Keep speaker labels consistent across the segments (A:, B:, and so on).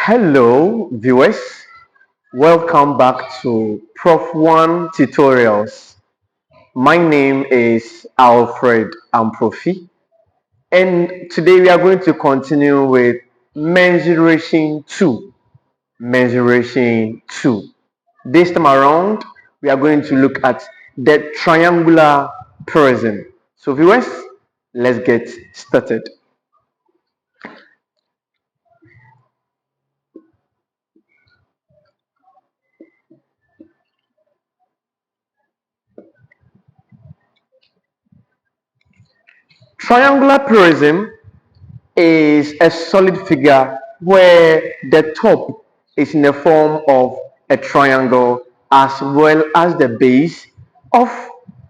A: Hello viewers, welcome back to Prof 1 tutorials. My name is Alfred Amprofi, and today we are going to continue with mensuration 2. Mensuration 2. This time around we are going to look at the triangular prism. So viewers, let's get started. Triangular prism is a solid figure where the top is in the form of a triangle as well as the base of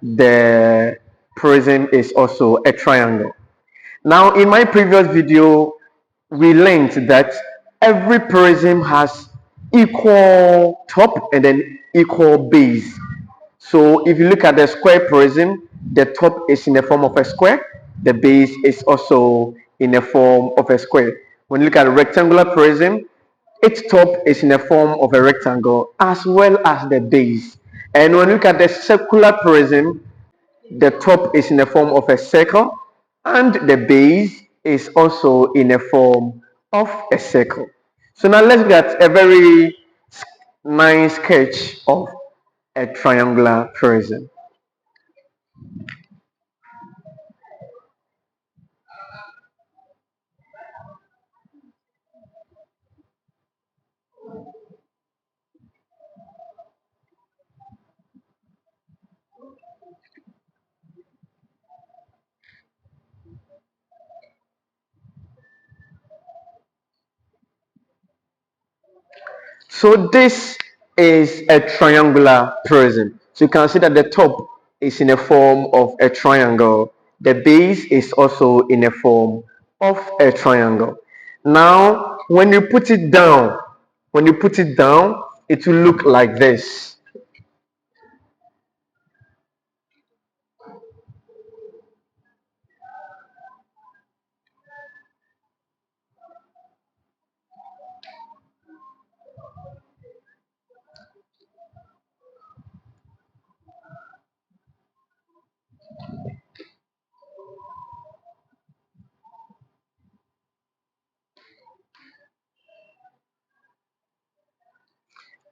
A: the prism is also a triangle. Now in my previous video we learned that every prism has equal top and then equal base. So if you look at the square prism, the top is in the form of a square, the base is also in the form of a square. When you look at a rectangular prism, its top is in the form of a rectangle as well as the base. And when you look at the circular prism, the top is in the form of a circle and the base is also in the form of a circle. So now let's look at a very nice sketch of a triangular prism. So this is a triangular prism. So you can see that the top is in the form of a triangle. The base is also in the form of a triangle. Now, when you put it down, it will look like this.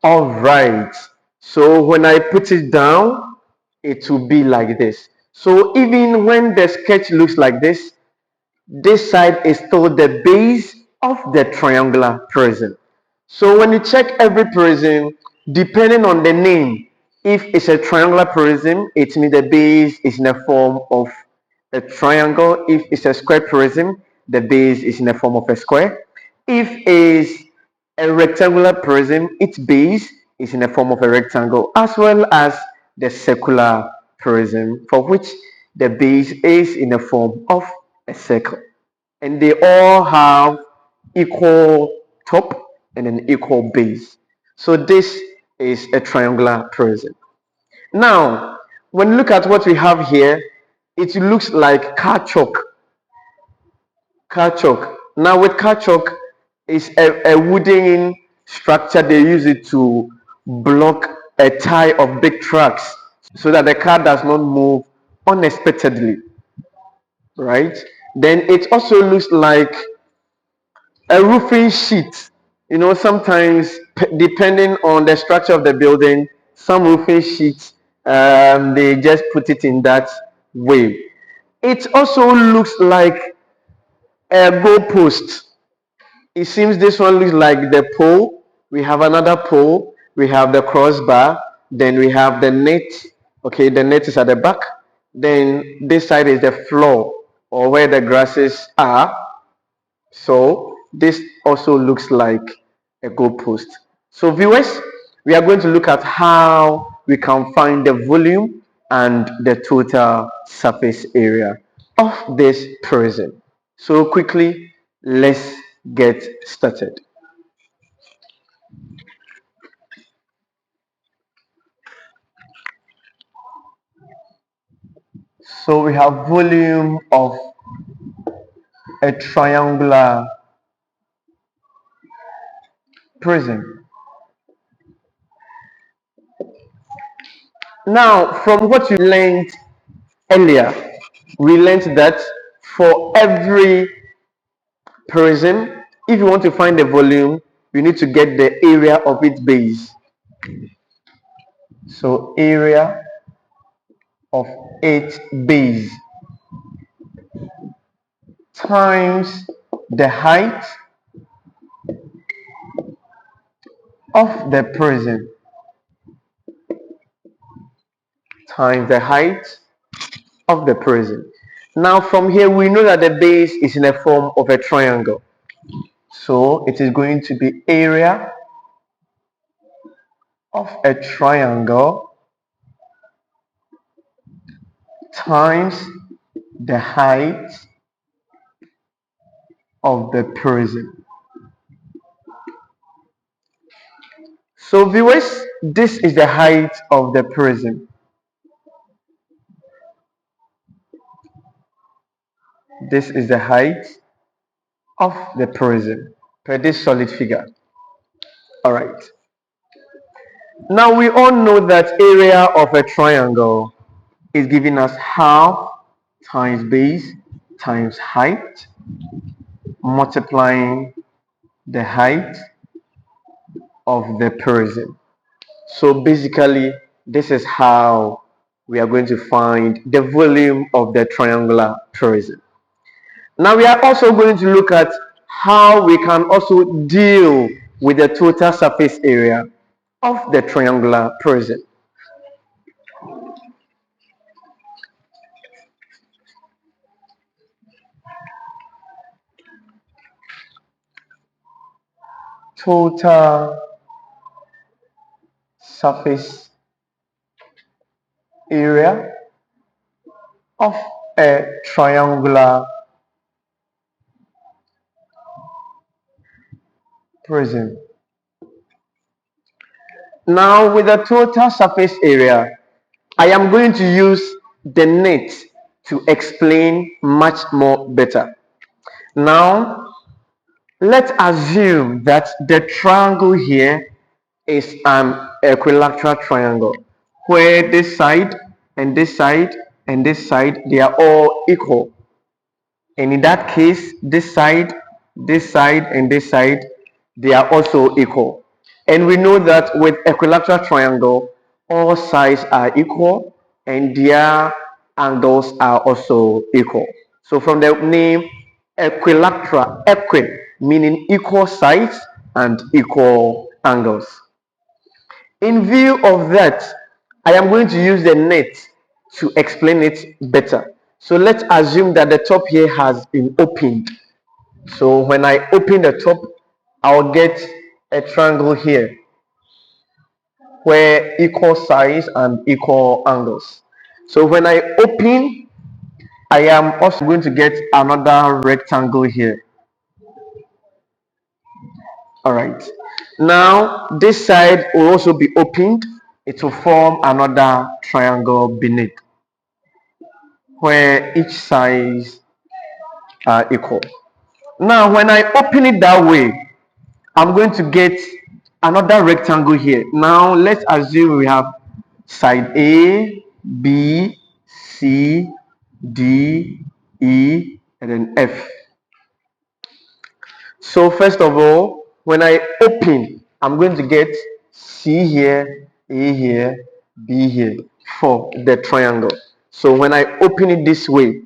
A: All right. So when I put it down, it will be like this. So even when the sketch looks like this side is still the base of the triangular prism. So when you check every prism, depending on the name, if it's a triangular prism, it means the base is in the form of a triangle. If it's a square prism, the base is in the form of a square. If it's a rectangular prism, its base is in the form of a rectangle, as well as the circular prism, for which the base is in the form of a circle. And they all have equal top and an equal base. So this is a triangular prism. Now, when you look at what we have here, it looks like car chalk. Car chalk. Now with car chalk, is a wooden structure. They use it to block a tie of big trucks so that the car does not move unexpectedly, right? Then it also looks like a roofing sheet. You know, sometimes depending on the structure of the building, some roofing sheets they just put it in that way. It also looks like a goalpost. It seems this one looks like the pole. We have another pole. We have the crossbar. Then we have the net. Okay, the net is at the back. Then this side is the floor or where the grasses are. So this also looks like a goalpost. So viewers, we are going to look at how we can find the volume and the total surface area of this prism. So quickly, let's get started. So we have volume of a triangular prism. Now, from what you learned earlier, we learned that for every prism, if you want to find the volume, you need to get the area of its base. So area of its base times the height of the prism times the height of the prism. Now from here we know that the base is in the form of a triangle. So it is going to be area of a triangle times the height of the prism. So viewers, this is the height of the prism. This is the height of the prism per this solid figure. All right. Now we all know that area of a triangle is giving us half times base times height multiplying the height of the prism. So basically, this is how we are going to find the volume of the triangular prism. Now we are also going to look at how we can also deal with the total surface area of the triangular prism. Total surface area of a triangular prism. Now with the total surface area, I am going to use the net to explain much more better. Now let's assume that the triangle here is an equilateral triangle where this side and this side and this side, they are all equal. And in that case, this side, and this side, they are also equal. And we know that with equilateral triangle, all sides are equal and their angles are also equal. So from the name equilateral, equi meaning equal sides and equal angles. In view of that, I am going to use the net to explain it better. So let's assume that the top here has been opened. So when I open the top, I'll get a triangle here where equal sides and equal angles. So when I open, I am also going to get another rectangle here. All right. Now this side will also be opened. It will form another triangle beneath where each sides are equal. Now when I open it that way, I'm going to get another rectangle here. Now let's assume we have side A, B, C, D, E, and then F. So first of all, when I open, I'm going to get C here, A here, B here for the triangle. So when I open it this way,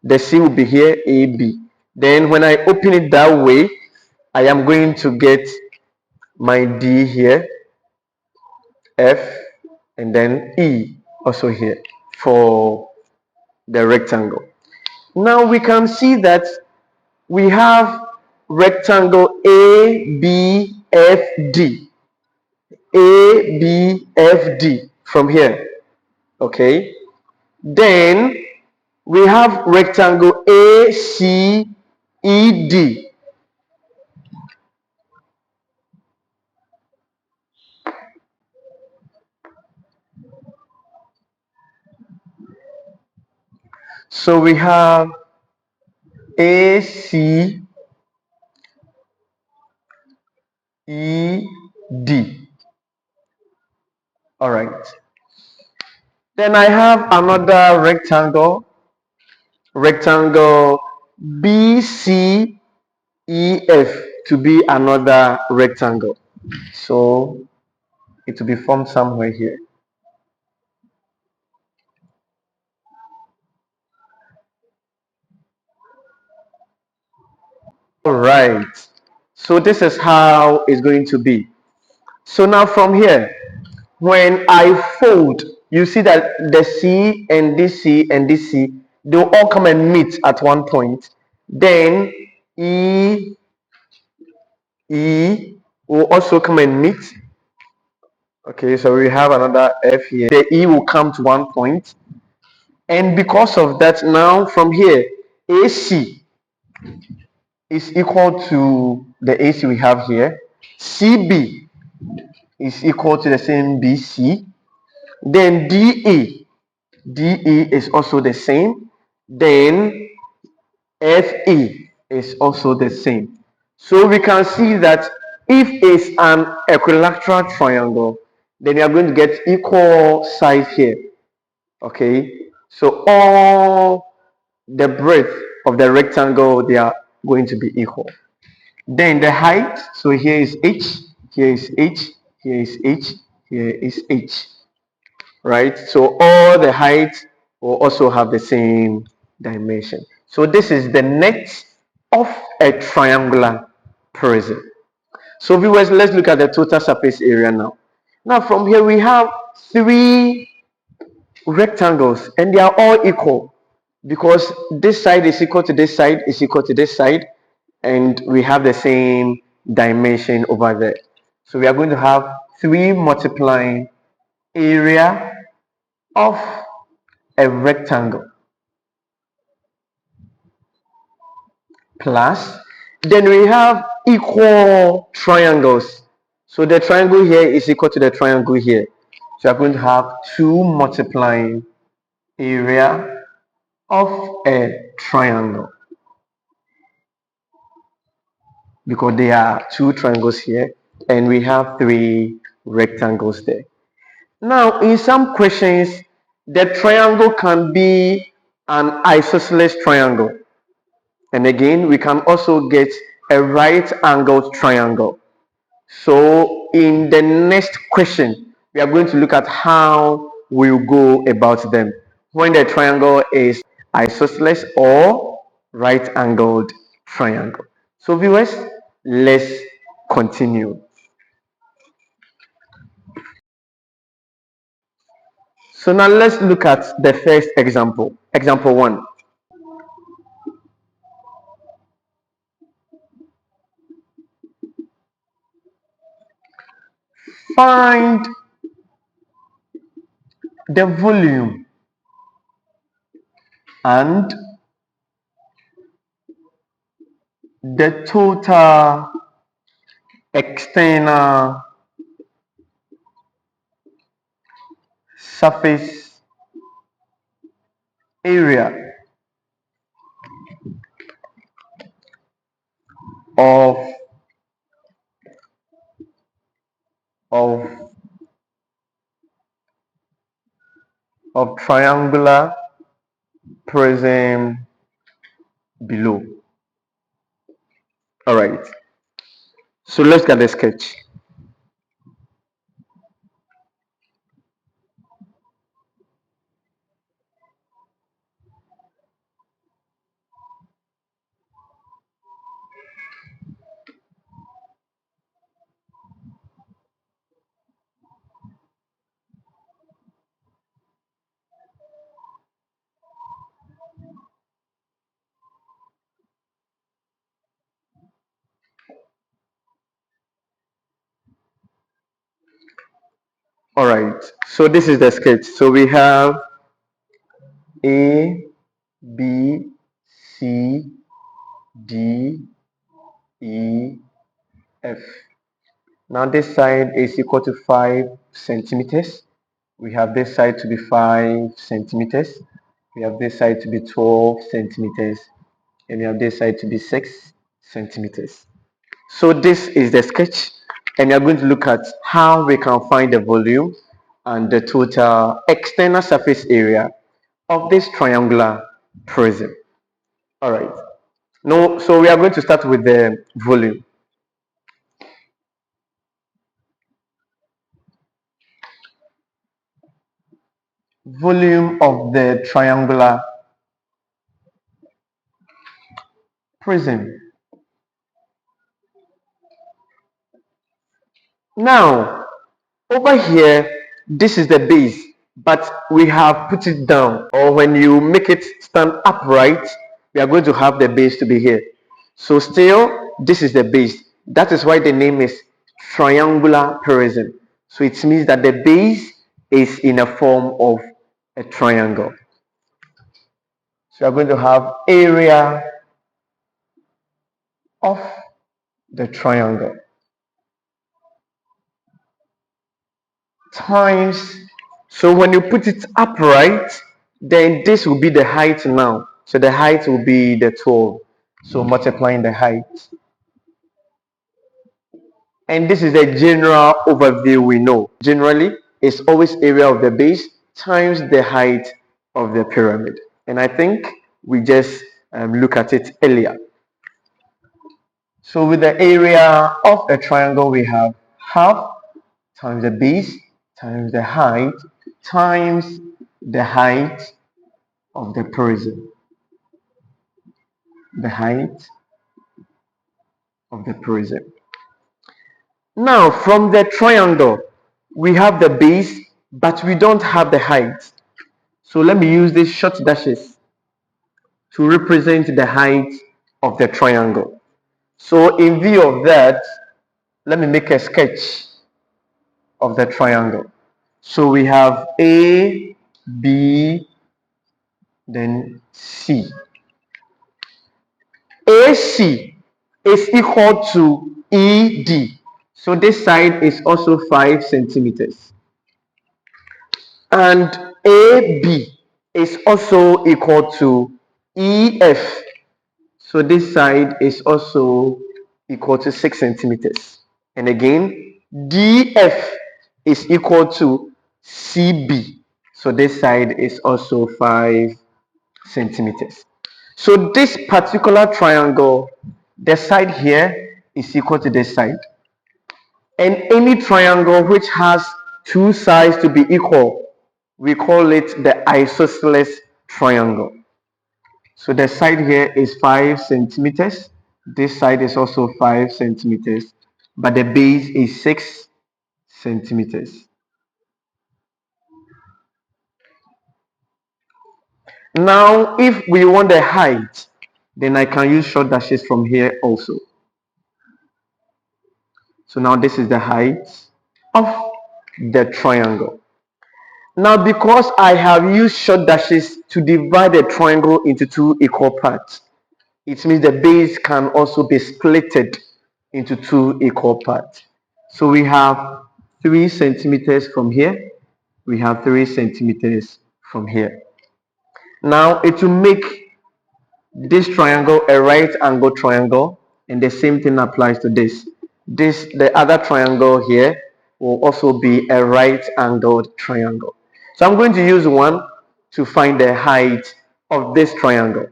A: the C will be here, A, B. Then when I open it that way, I am going to get my D here, F, and then E also here for the rectangle. Now we can see that we have rectangle ABFD. ABFD from here. Okay. Then we have rectangle ACED. So we have AC ED. All right. Then I have another rectangle BCEF to be another rectangle. So it will be formed somewhere here. All right. So this is how it's going to be. So now from here, when I fold, you see that the C and this C and this C, they'll all come and meet at one point. Then E will also come and meet. Okay, so we have another F here. The E will come to one point. And because of that, now from here, AC is equal to the AC we have here. CB is equal to the same BC. Then DE is also the same. Then FE is also the same. So we can see that if it's an equilateral triangle, then you are going to get equal size here. Okay, so all the breadth of the rectangle, they are going to be equal. Then the height, so here is H, here is H, here is H, here is H, right? So all the heights will also have the same dimension. So this is the net of a triangular prism. So viewers, let's look at the total surface area now. Now from here we have three rectangles and they are all equal because this side is equal to this side is equal to this side and we have the same dimension over there. So we are going to have 3 multiplying area of a rectangle plus then we have equal triangles. So the triangle here is equal to the triangle here. So we are going to have 2 multiplying area of a triangle because there are 2 triangles here and we have 3 rectangles there. Now in some questions the triangle can be an isosceles triangle, and again we can also get a right angled triangle. So in the next question we are going to look at how we'll go about them when the triangle is isosceles or right angled triangle. So viewers, let's continue. So now let's look at the first example. Example 1. Find the volume and the total external surface area of of triangular prism below. All right. So let's get the sketch. All right. So this is the sketch. So we have A, B, C, D, E, F. Now this side is equal to 5 centimeters. We have this side to be 5 centimeters. We have this side to be 12 centimeters. And we have this side to be 6 centimeters. So this is the sketch. and we are going to look at how we can find the volume and the total external surface area of this triangular prism. All right. No, so we are going to start with the volume. Volume of the triangular prism. Now, over here, this is the base, but we have put it down, or when you make it stand upright, we are going to have the base to be here. So still, this is the base. That is why the name is triangular prism. So it means that the base is in a form of a triangle. So we are going to have area of the triangle times, so when you put it upright, then this will be the height now. So the height will be the 12. So multiplying the height. And this is a general overview we know. Generally, it's always area of the base times the height of the pyramid. And I think we just look at it earlier. So with the area of a triangle, we have half times the base times the height times the height of the prism. The height of the prism. Now, from the triangle, we have the base, but we don't have the height. So let me use these short dashes to represent the height of the triangle. So in view of that, let me make a sketch of the triangle. So we have A, B, then C. AC is equal to ED. So this side is also 5 centimeters. And AB is also equal to EF. So this side is also equal to 6 centimeters. And again, DF is equal to CB. So this side is also 5 centimeters. So this particular triangle, the side here is equal to this side. And any triangle which has two sides to be equal, we call it the isosceles triangle. So the side here is 5 centimeters. This side is also 5 centimeters, but the base is 6 centimeters. Now, if we want the height, then I can use short dashes from here also. So now this is the height of the triangle. Now, because I have used short dashes to divide the triangle into two equal parts, it means the base can also be splitted into two equal parts. So we have 3 centimeters from here. We have 3 centimeters from here. Now, it will make this triangle a right angle triangle, and the same thing applies to this. The other triangle here will also be a right angled triangle. So I'm going to use one to find the height of this triangle.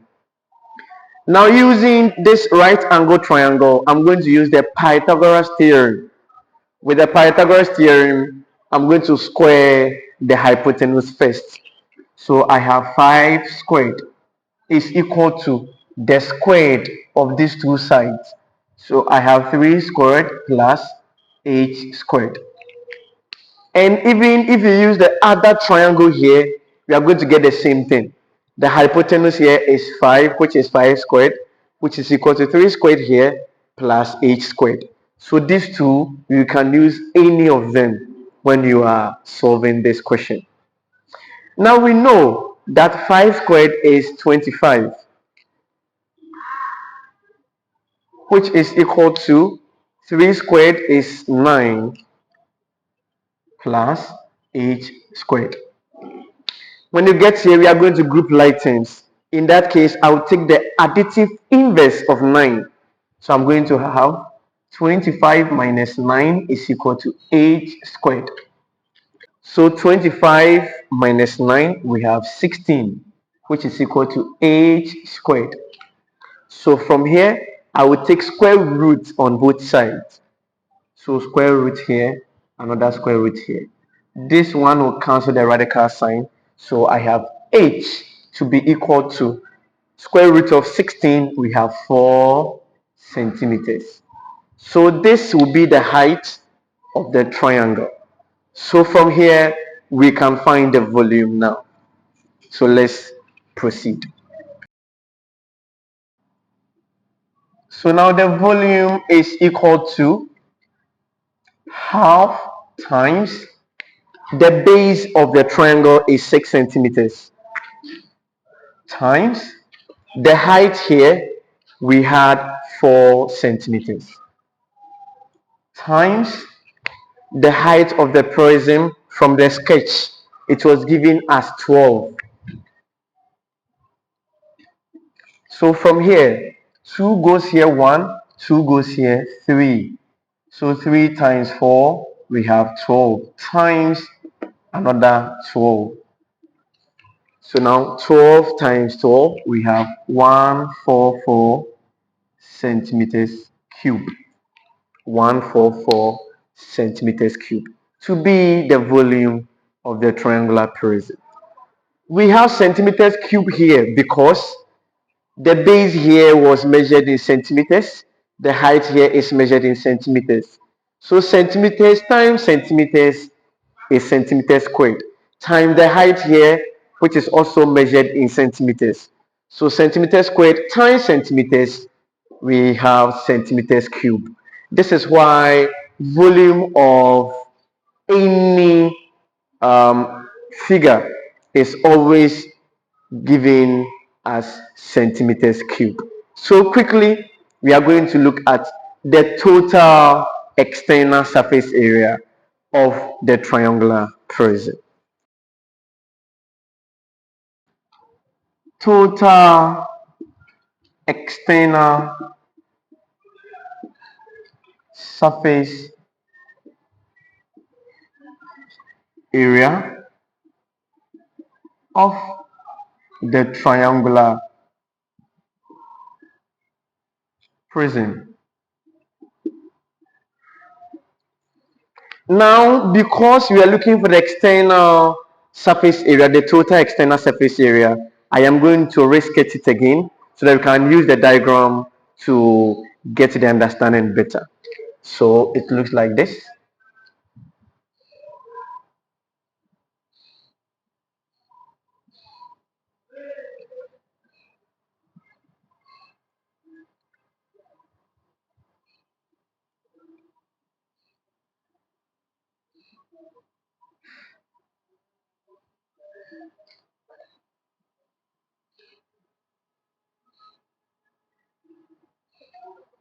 A: Now, using this right angle triangle, I'm going to use the Pythagoras theorem. With the Pythagoras theorem, I'm going to square the hypotenuse first. So I have 5 squared is equal to the squared of these two sides. So I have 3 squared plus 8 squared. And even if you use the other triangle here, we are going to get the same thing. The hypotenuse here is 5, which is 5 squared, which is equal to 3 squared here plus 8 squared. So these two, you can use any of them when you are solving this question. Now we know that 5 squared is 25, which is equal to 3 squared is 9 plus 8 squared. When you get here, we are going to group like terms. In that case, I will take the additive inverse of 9. So I'm going to have 25 minus 9 is equal to 8 squared. So 25 minus 9, we have 16, which is equal to 8 squared. So from here, I will take square root on both sides. So square root here, another square root here. This one will cancel the radical sign. So I have 8 to be equal to square root of 16, we have 4 centimeters. So this will be the height of the triangle. So from here, we can find the volume now. So let's proceed. So now the volume is equal to half times the base of the triangle is 6 centimeters times the height here we had 4 centimeters times the height of the prism from the sketch. It was given as 12. So from here, 2 goes here 1, 2 goes here 3. So 3 times 4, we have 12 times another 12. So now 12 times 12, we have 144 centimeters cube. 144 centimeters cube to be the volume of the triangular prism. We have centimeters cube here because the base here was measured in centimeters. The height here is measured in centimeters. So centimeters times centimeters is centimeters squared times the height here, which is also measured in centimeters. So centimeters squared times centimeters, we have centimeters cube. This is why volume of any figure is always given as centimeters cube. So quickly, we are going to look at the total external surface area of the triangular prism. Total external surface area of the triangular prism. Now, because we are looking for the external surface area, the total external surface area, I am going to restate it again so that we can use the diagram to get the understanding better. So it looks like this.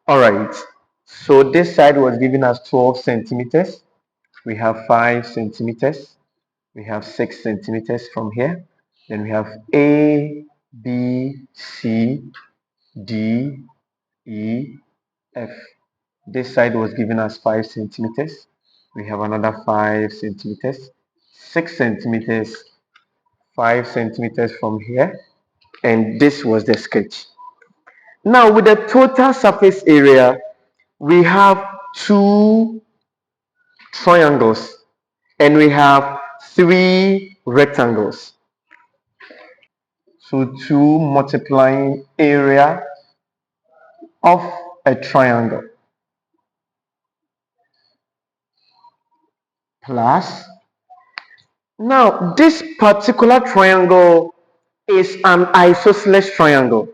A: All right. So this side was given us 12 centimeters. We have 5 centimeters. We have 6 centimeters from here. Then we have A, B, C, D, E, F. This side was given us 5 centimeters. We have another 5 centimeters, 6 centimeters, 5 centimeters from here. And this was the sketch. Now with the total surface area, we have 2 triangles and we have 3 rectangles. So 2 multiplying area of a triangle plus, now this particular triangle is an isosceles triangle.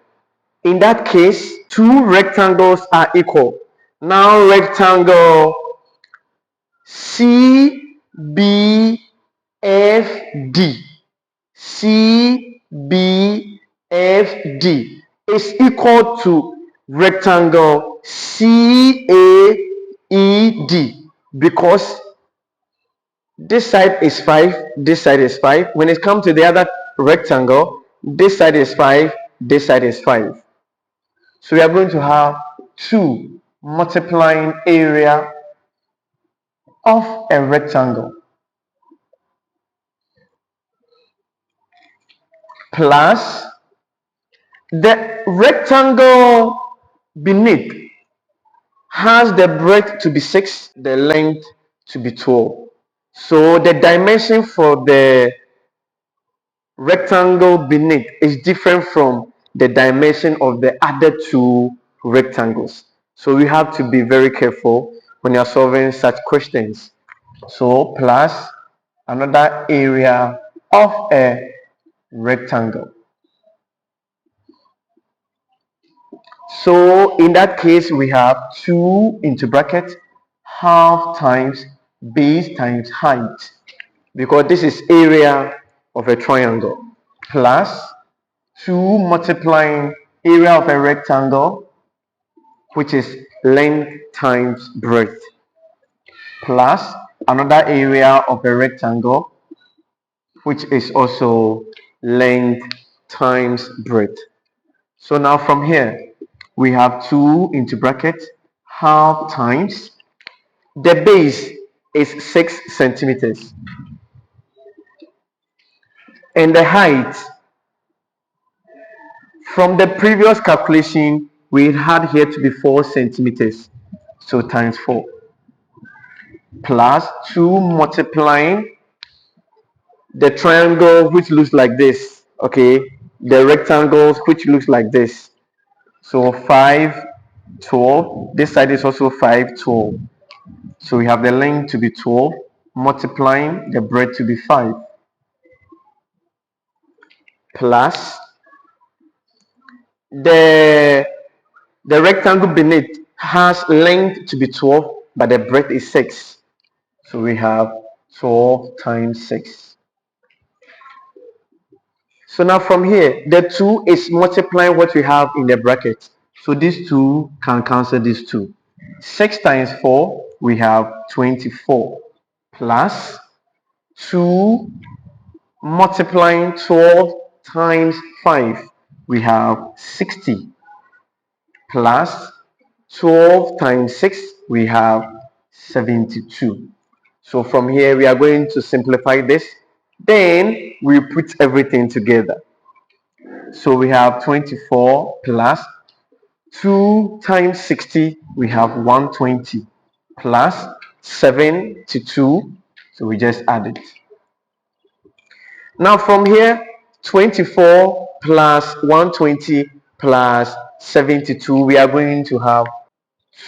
A: In that case, 2 rectangles are equal. Now rectangle CBFD, CBFD is equal to rectangle CAED because this side is 5, this side is 5. When it comes to the other rectangle, this side is 5, this side is 5. So we are going to have 2 multiplying area of a rectangle plus the rectangle beneath has the breadth to be 6, the length to be 12. So the dimension for the rectangle beneath is different from the dimension of the other two rectangles. So we have to be very careful when you're solving such questions. So plus another area of a rectangle. So in that case, we have 2 into bracket half times base times height, because this is area of a triangle, plus 2 multiplying area of a rectangle, which is length times breadth, plus another area of a rectangle, which is also length times breadth. So now from here, we have 2 into bracket half times, the base is 6 centimeters, and the height, from the previous calculation, we had here to be 4 centimeters. So times 4 plus 2 multiplying the triangle which looks like this. Okay, the rectangles which looks like this. So 5, 12. This side is also 5, 12. So we have the length to be 12 multiplying the breadth to be 5 plus the rectangle beneath has length to be 12, but the breadth is 6. So we have 12 times 6. So now from here, the 2 is multiplying what we have in the bracket. So these 2 can cancel these 2. 6 times 4, we have 24 plus 2 multiplying 12 times 5, we have 60 plus 12 times 6, we have 72. So from here, we are going to simplify this. Then we put everything together. So we have 24 plus 2 times 60, we have 120 plus 72. So we just add it. Now from here, 24 plus 120 plus 72, we are going to have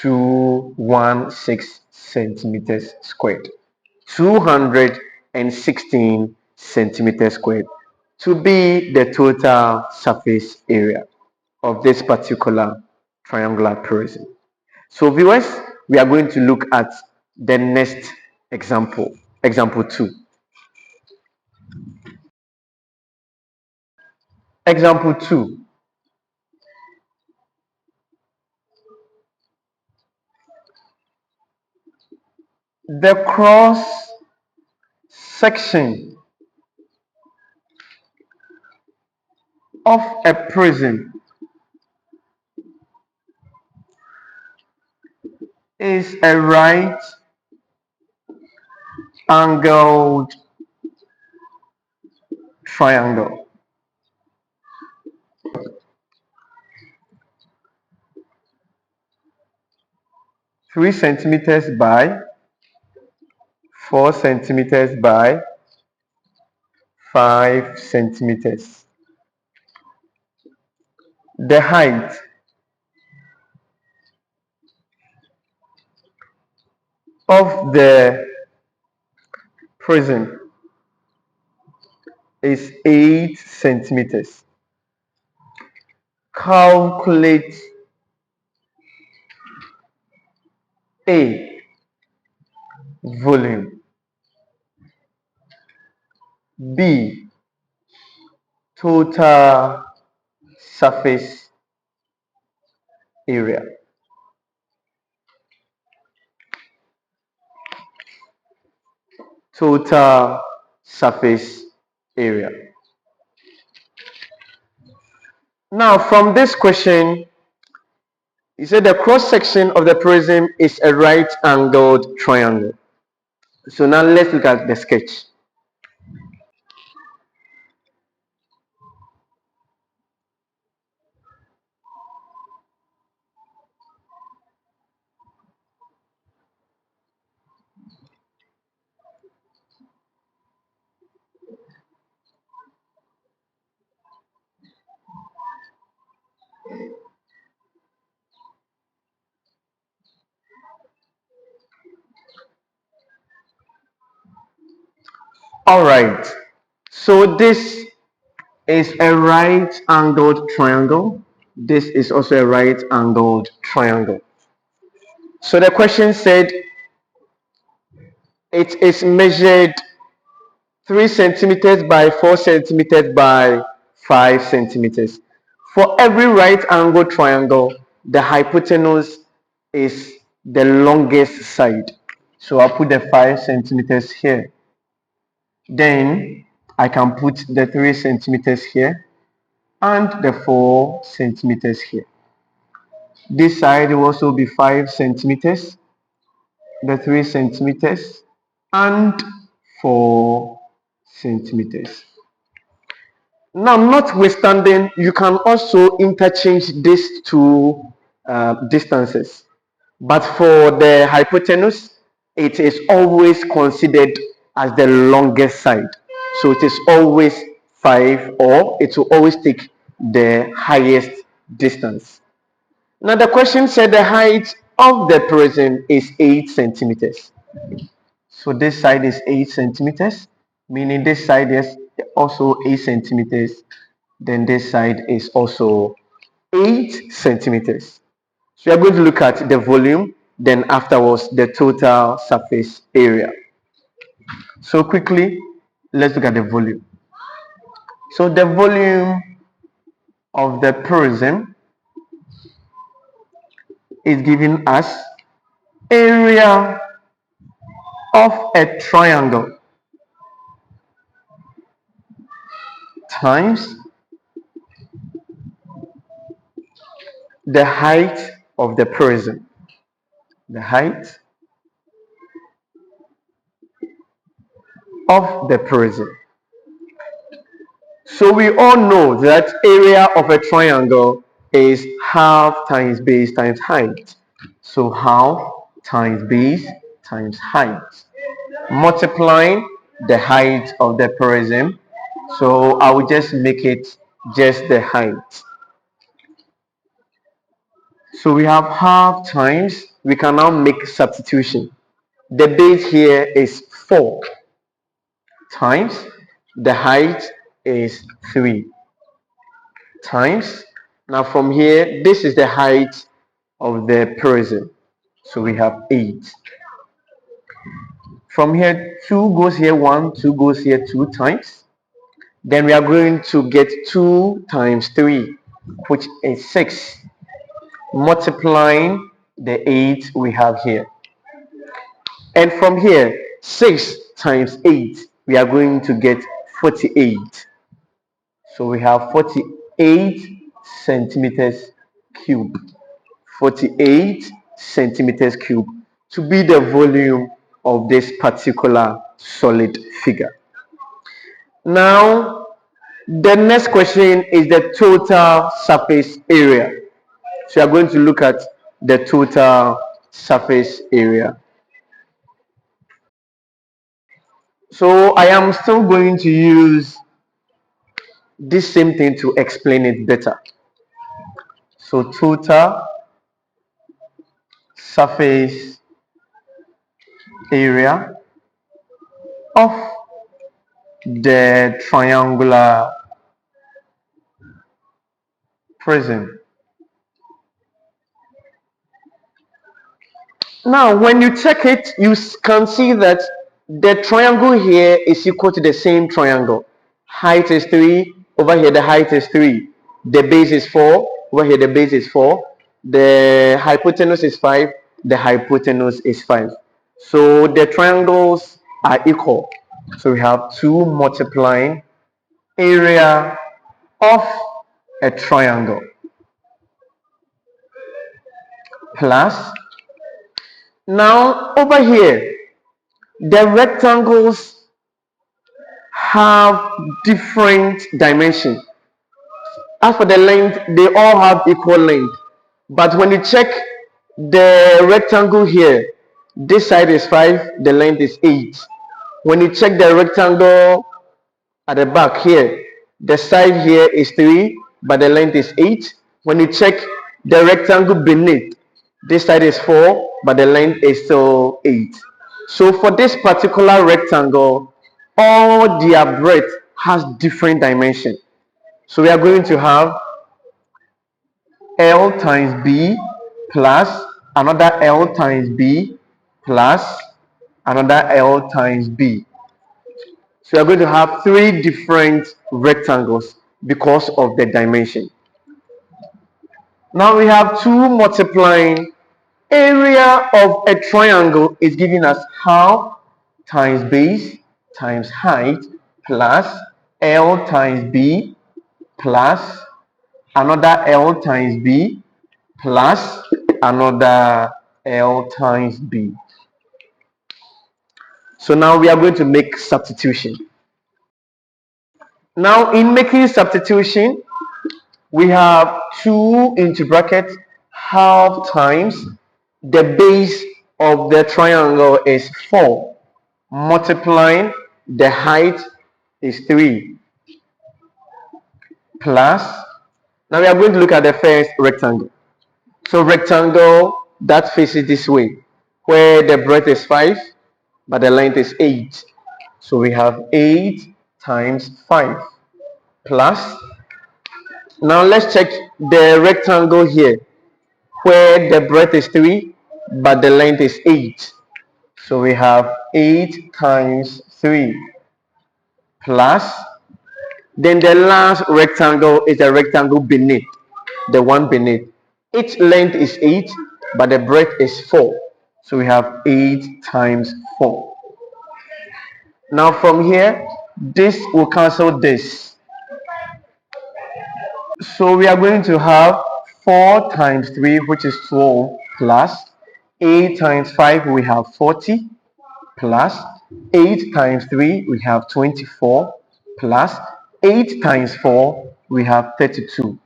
A: 216 centimeters squared. 216 centimeters squared to be the total surface area of this particular triangular prism. So viewers, we are going to look at the next example, example 2. Example 2. The cross section of a prism is a right angled triangle. Three centimeters by 4 centimeters by 5 centimeters. The height of the prism is 8 centimeters. Calculate A, volume, B, total surface area. Total surface area. Now from this question, He said the cross section of the prism is a right angled triangle. So now let's look at the sketch. All right. So this is a right angled triangle. This is also a right angled triangle. So the question said it is measured 3 centimeters by 4 centimeters by 5 centimeters. For every right angled triangle, the hypotenuse is the longest side. So I'll put the 5 centimeters here. Then I can put the 3 centimeters here and the 4 centimeters here. This side will also be 5 centimeters, the 3 centimeters, and 4 centimeters. Now, notwithstanding, you can also interchange these two distances. But for the hypotenuse, it is always considered as the longest side. So it is always 5, or it will always take the highest distance. Now the question said the height of the prism is 8 centimeters. So this side is 8 centimeters, meaning this side is also 8 centimeters. Then this side is also 8 centimeters. So we are going to look at the volume, then afterwards the total surface area. So quickly, let's look at the volume. So the volume of the prism is giving us area of a triangle times the height of the prism. The height of the prism. So we all know that area of a triangle is half times base times height. So half times base times height. Multiplying the height of the prism. So I will just make it just the height. So we have half times, we can now make substitution. The base here is 4 times the height is 3 times. Now from here, this is the height of the prism. So we have 8. From here, 2 goes here 1, 2 goes here 2 times. Then we are going to get 2 times 3, which is 6. Multiplying the 8 we have here. And from here, 6 times 8, we are going to get 48. So we have 48 centimeters cube. 48 centimeters cube to be the volume of this particular solid figure. Now, the next question is the total surface area. So we are going to look at the total surface area. So I am still going to use this same thing to explain it better. So total surface area of the triangular prism. Now, when you check it, you can see that the triangle here is equal to the same triangle. Height is 3, over here the height is 3. The base is 4, over here the base is 4. The hypotenuse is 5, the hypotenuse is 5. So the triangles are equal. So we have 2 multiplying area of a triangle. plus. Now over here, the rectangles have different dimension. As for the length, they all have equal length. But when you check the rectangle here, this side is 5, the length is 8. When you check the rectangle at the back here, the side here is 3, but the length is 8. When you check the rectangle beneath, this side is 4, but the length is still 8. So for this particular rectangle, all their breadth has different dimension. So we are going to have L times B plus another L times B plus another L times B. So we are going to have 3 different rectangles because of the dimension. Now we have 2 multiplying area of a triangle is giving us half times base times height plus L times B plus another L times B plus another L times B. So now we are going to make substitution. Now in making substitution, we have 2 into bracket half times the base of the triangle is 4 multiplying the height is 3 plus. Now we are going to look at the first rectangle. So rectangle that faces this way, where the breadth is 5 but the length is 8. So we have 8 times 5 plus. Now let's check the rectangle here, where the breadth is 3 but the length is 8. So we have 8 times 3 plus. Then the last rectangle is the rectangle beneath, the one beneath. Its length is 8 but the breadth is 4. So we have 8 times 4. Now from here, this will cancel this. So we are going to have 4 times 3, which is 12, plus 8 times 5, we have 40, plus 8 times 3, we have 24, plus 8 times 4, we have 32.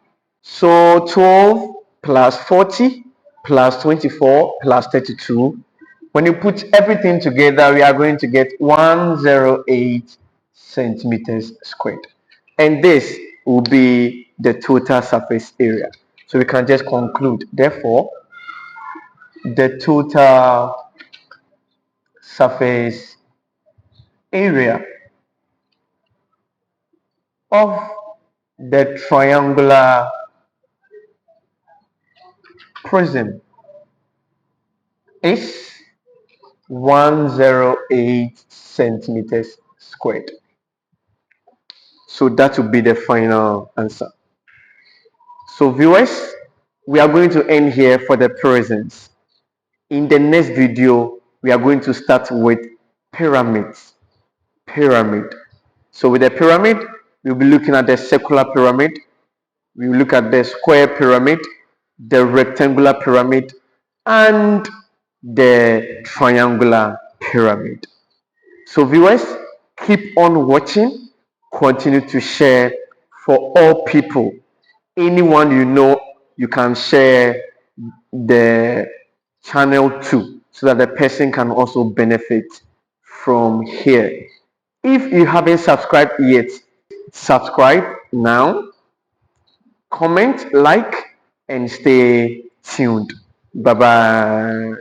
A: So 12 plus 40 plus 24 plus 32. When you put everything together, we are going to get 108 centimeters squared. And this will be the total surface area. So we can just conclude, therefore, the total surface area of the triangular prism is 108 centimeters squared. So that will be the final answer. So viewers, we are going to end here for the prisms. In the next video, we are going to start with pyramids. Pyramid. So with the pyramid, we'll be looking at the circular pyramid. We will look at the square pyramid, the rectangular pyramid, and the triangular pyramid. So viewers, keep on watching, continue to share for all people. Anyone you know, you can share the channel to, so that the person can also benefit from here. If you haven't subscribed yet, subscribe now, comment, like, and stay tuned. Bye bye.